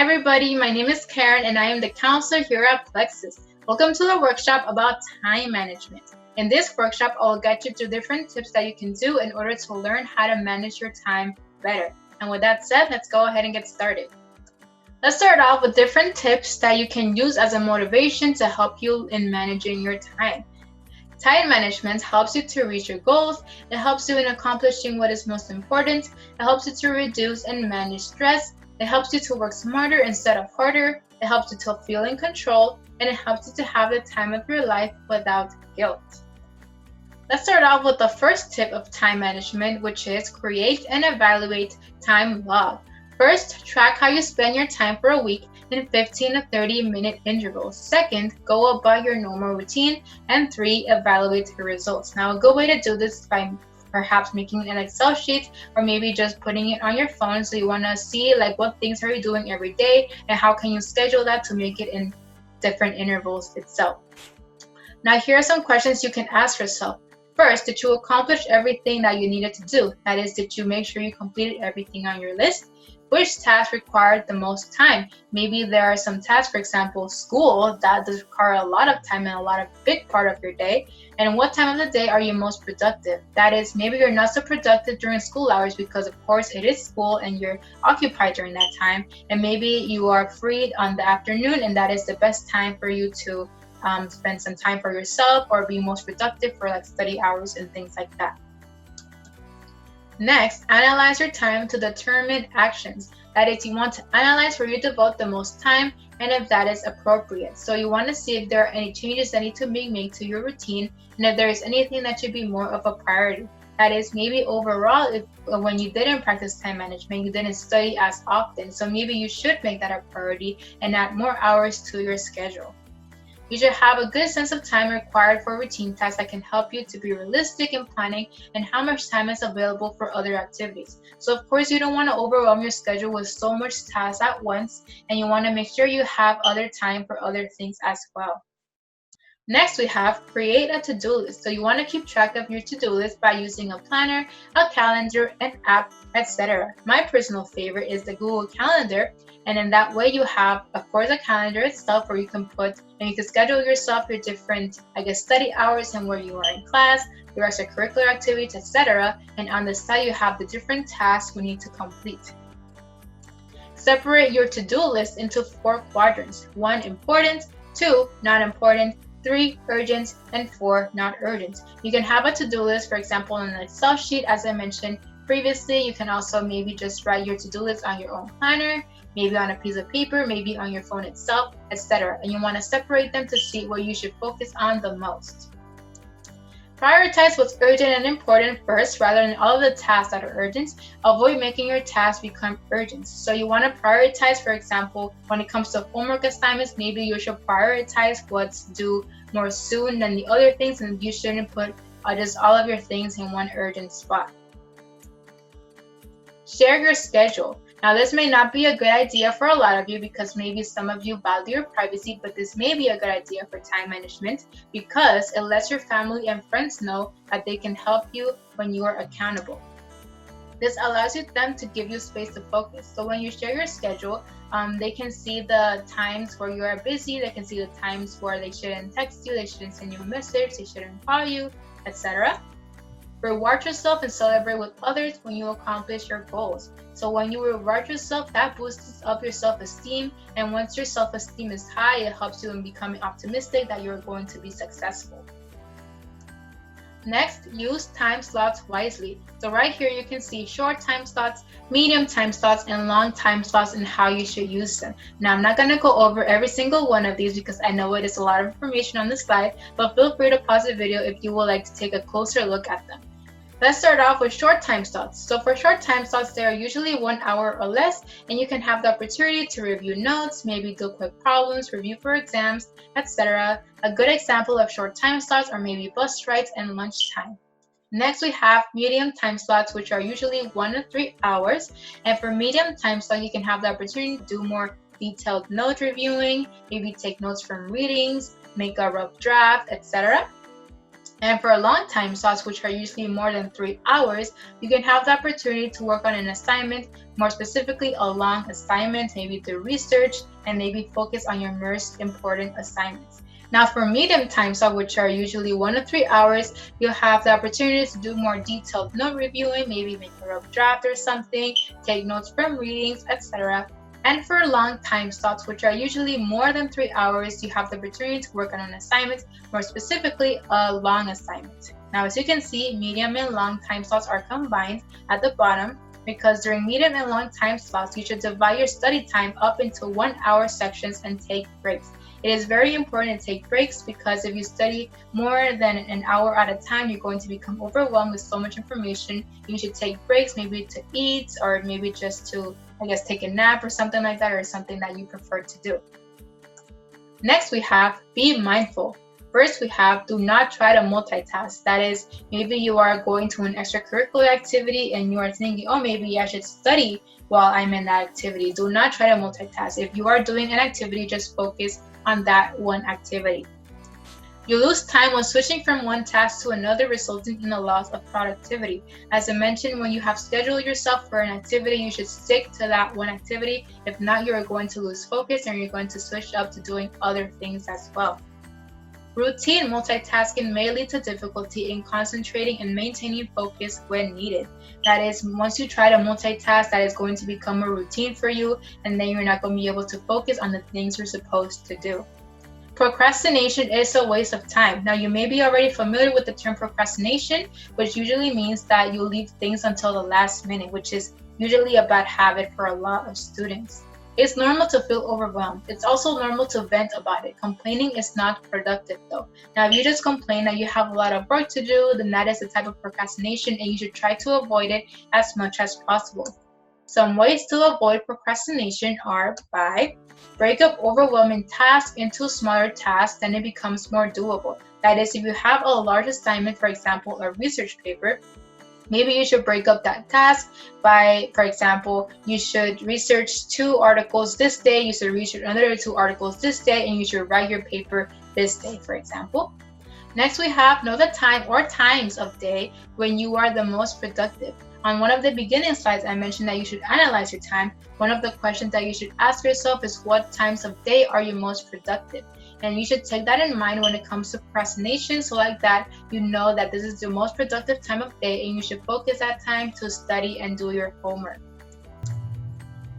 everybody, my name is Karen and I am the counselor here at Plexus. Welcome to the workshop about time management. In this workshop, I will get you through different tips that you can do in order to learn how to manage your time better. And with that said, let's go ahead and get started. Let's start off with different tips that you can use as a motivation to help you in managing your time. Time management helps you to reach your goals. It helps you in accomplishing what is most important. It helps you to reduce and manage stress. It helps you to work smarter instead of harder. It helps you to feel in control, and it helps you to have the time of your life without guilt. Let's start off with the first tip of time management, which is create and evaluate time log. First, track how you spend your time for a week in 15 to 30-minute intervals. Second, go about your normal routine. And 3, evaluate your results. Now, a good way to do this is by perhaps making an Excel sheet or maybe just putting it on your phone. So you want to see what things are you doing every day and how can you schedule that to make it in different intervals itself. Now, here are some questions you can ask yourself. First, did you accomplish everything that you needed to do? That is, did you make sure you completed everything on your list? Which task required the most time? Maybe there are some tasks, for example, school, that does require a lot of time and a big part of your day. And what time of the day are you most productive? That is, maybe you're not so productive during school hours because, of course, it is school and you're occupied during that time. And maybe you are free on the afternoon, and that is the best time for you to spend some time for yourself or be most productive for study hours and things like that. Next, analyze your time to determine actions. That is, you want to analyze where you devote the most time and if that is appropriate. So you want to see if there are any changes that need to be made to your routine and if there is anything that should be more of a priority. That is, maybe overall, if when you didn't practice time management, you didn't study as often. So maybe you should make that a priority and add more hours to your schedule. You should have a good sense of time required for routine tasks that can help you to be realistic in planning and how much time is available for other activities. So of course, you don't want to overwhelm your schedule with so much tasks at once, and you want to make sure you have other time for other things as well. Next, we have create a to-do list. So you want to keep track of your to-do list by using a planner, a calendar, an app, etc. My personal favorite is the Google Calendar. And in that way, you have, of course, a calendar itself where you can schedule yourself your different, study hours and where you are in class, your extracurricular activities, etc. And on the side, you have the different tasks you need to complete. Separate your to-do list into 4 quadrants. 1, important, 2, not important, 3, urgent, and 4, not urgent. You can have a to-do list, for example, in an Excel sheet, as I mentioned previously. You can also maybe just write your to-do list on your own planner, maybe on a piece of paper, maybe on your phone itself, etc. And you want to separate them to see what you should focus on the most. Prioritize what's urgent and important first rather than all of the tasks that are urgent. Avoid making your tasks become urgent. So you want to prioritize, for example, when it comes to homework assignments, maybe you should prioritize what's due more soon than the other things, and you shouldn't put just all of your things in one urgent spot. Share your schedule. Now, this may not be a good idea for a lot of you because maybe some of you value your privacy, but this may be a good idea for time management because it lets your family and friends know that they can help you when you are accountable. This allows them to give you space to focus. So when you share your schedule, they can see the times where you are busy, they can see the times where they shouldn't text you, they shouldn't send you a message, they shouldn't call you, etc. Reward yourself and celebrate with others when you accomplish your goals. So when you reward yourself, that boosts up your self-esteem. And once your self-esteem is high, it helps you in becoming optimistic that you're going to be successful. Next, use time slots wisely. So right here, you can see short time slots, medium time slots, and long time slots and how you should use them. Now, I'm not going to go over every single one of these because I know it is a lot of information on the slide, but feel free to pause the video if you would like to take a closer look at them. Let's start off with short time slots. So for short time slots, they are usually 1 hour or less, and you can have the opportunity to review notes, maybe do quick problems, review for exams, etc. A good example of short time slots are maybe bus rides and lunchtime. Next, we have medium time slots, which are usually 1 to 3 hours. And for medium time slot, you can have the opportunity to do more detailed note reviewing, maybe take notes from readings, make a rough draft, etc. And for long time slots, which are usually more than 3 hours, you can have the opportunity to work on an assignment, more specifically a long assignment, maybe do research, and maybe focus on your most important assignments. Now for medium time slots, which are usually 1 to 3 hours, you'll have the opportunity to do more detailed note reviewing, maybe make a rough draft or something, take notes from readings, etc. And for long time slots, which are usually more than 3 hours, you have the opportunity to work on an assignment, more specifically a long assignment. Now, as you can see, medium and long time slots are combined at the bottom because during medium and long time slots, you should divide your study time up into 1 hour sections and take breaks. It is very important to take breaks because if you study more than an hour at a time, you're going to become overwhelmed with so much information. You should take breaks, maybe to eat or maybe just to, take a nap or something like that, or something that you prefer to do. Next, we have be mindful. First, we have do not try to multitask. That is, maybe you are going to an extracurricular activity and you are thinking, oh, maybe I should study while I'm in that activity. Do not try to multitask. If you are doing an activity, just focus on that one activity. You lose time when switching from one task to another, resulting in a loss of productivity. As I mentioned, when you have scheduled yourself for an activity, you should stick to that one activity. If not, you're going to lose focus and you're going to switch up to doing other things as well. Routine multitasking may lead to difficulty in concentrating and maintaining focus when needed. That is, once you try to multitask, that is going to become a routine for you, and then you're not going to be able to focus on the things you're supposed to do. Procrastination is a waste of time. Now, you may be already familiar with the term procrastination, which usually means that you leave things until the last minute, which is usually a bad habit for a lot of students. It's normal to feel overwhelmed. It's also normal to vent about it. Complaining is not productive though. Now, if you just complain that you have a lot of work to do, then that is a type of procrastination and you should try to avoid it as much as possible. Some ways to avoid procrastination are by break up overwhelming tasks into smaller tasks, then it becomes more doable. That is, if you have a large assignment, for example, a research paper, maybe you should break up that task by, for example, you should research 2 articles this day, you should research another 2 articles this day, and you should write your paper this day, for example. Next, we have know the time or times of day when you are the most productive. On one of the beginning slides, I mentioned that you should analyze your time. One of the questions that you should ask yourself is what times of day are you most productive? And you should take that in mind when it comes to procrastination, so like that, you know that this is the most productive time of day and you should focus that time to study and do your homework.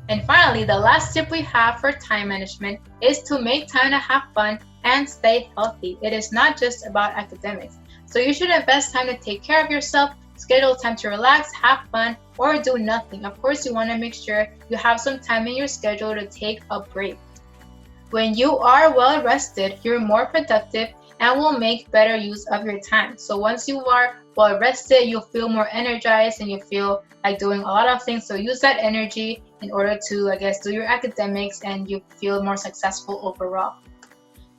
And finally, the last tip we have for time management is to make time to have fun and stay healthy. It is not just about academics. So you should invest time to take care of yourself, schedule time to relax, have fun, or do nothing. Of course, you want to make sure you have some time in your schedule to take a break. When you are well rested, you're more productive and will make better use of your time. So once you are well rested, you'll feel more energized and you feel like doing a lot of things. So use that energy in order to, do your academics and you feel more successful overall.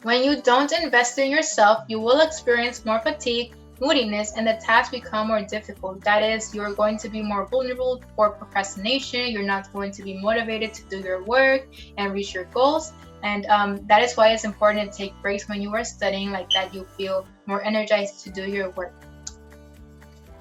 When you don't invest in yourself, you will experience more fatigue, moodiness, and the tasks become more difficult. That is, you're going to be more vulnerable for procrastination. You're not going to be motivated to do your work and reach your goals. And that is why it's important to take breaks when you are studying, like that you feel more energized to do your work.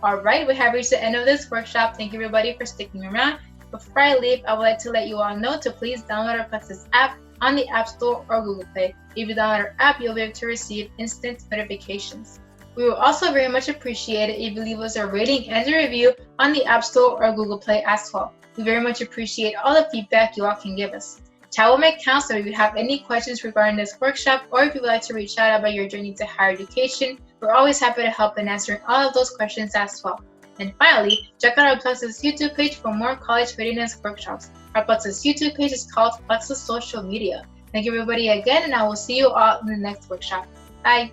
All right, we have reached the end of this workshop. Thank you everybody for sticking around. Before I leave, I would like to let you all know to please download our Plexus app on the App Store or Google Play. If you download our app, you'll be able to receive instant notifications. We will also very much appreciate it if you leave us a rating and a review on the App Store or Google Play as well. We very much appreciate all the feedback you all can give us. Chat will make counselor if you have any questions regarding this workshop or if you would like to reach out about your journey to higher education. We're always happy to help in answering all of those questions as well. And finally, check out our Plexus YouTube page for more college readiness workshops. Our Plexus YouTube page is called Plexus Social Media. Thank you everybody again, and I will see you all in the next workshop. Bye!